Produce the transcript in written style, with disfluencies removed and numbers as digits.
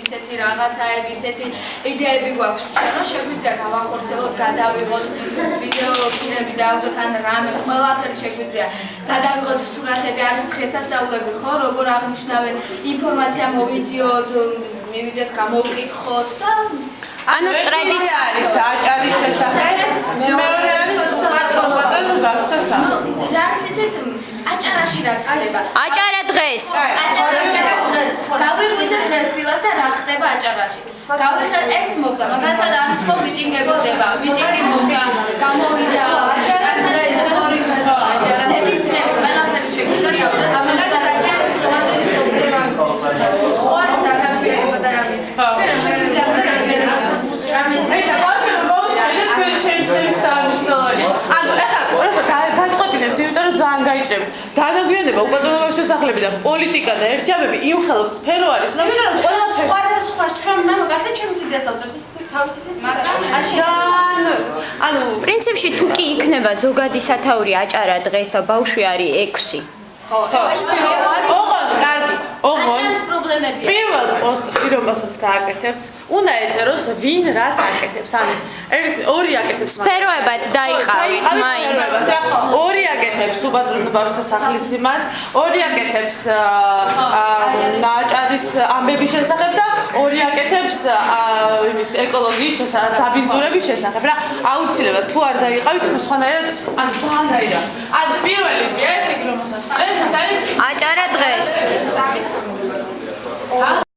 ისეთი რაღაცაები, ისეთი იდეები გვაქვს ჩვენ, შეგვიძლია გავახორციელოთ, გადავიღოთ ვიდეო ფილმები დავდოთ ან რამე, ყველაფერი შეგვიძლია გადავიღოთ სურათები, არის დღესასწაულები, ხო, როგორ აღნიშნავენ, ინფორმაცია მოვიძიოთ, მივიდეთ, გამოვკითხოთ და ანუ ტრადიცია არის აჭარის შესახებ. მეორე არის პატრონატულ გასასა. რა ისეთ აჭარაში რაც ხდება. აჭარა დღეს. აჭარა დღეს. გავიღვიძეთ დღეს დილას და რა ხდება აჭარაში. გავიხეთ ეს მოხდა, მაგალითად ამის ხო მიტინგები ხდება. მიტინგი მოხდა, გამოვიდა აჭარა ისტორი აჭარა ნებისმიერ ყველაფერი შეგვიძლია შევიდეთ ამას და განაგვიანება უპატრონებაში შესახლები და პოლიტიკა და ერთიაბები იმხელებს სფერო არის, მაგრამ სხვადასხვა ჩვენ მაგალითად ჩემს იდეას დავწერს ეს თავის იდეას ანუ პრინციპში თუ კი იქნება ზოგადი სათაური აჭარა დღეს და ბავშვი არის 6. აჭარის პრობლემებია. პირველ პოსტში რომელსაც გააკეთებთ, უნდა ეწეროს ვინ რას აკეთებს. ანუ ორი აკეთებს. სფეროებად დაიყავით მაინც. ორი აკეთებს უპატრონო ბავშვთა სახლის იმას, ორი აკეთებს აჭარის ამბების შესახებ და ორი აკეთებს იმის ეკოლოგიის შესახებ, დაბინძურების შესახებ. რა აუცილებლად თუ არ დაიყავით, სხვანაირად ანუ ძალიან დაირა. ანუ პირველი ეს იქ რომელსაც ეს არის აჭარა დღეს.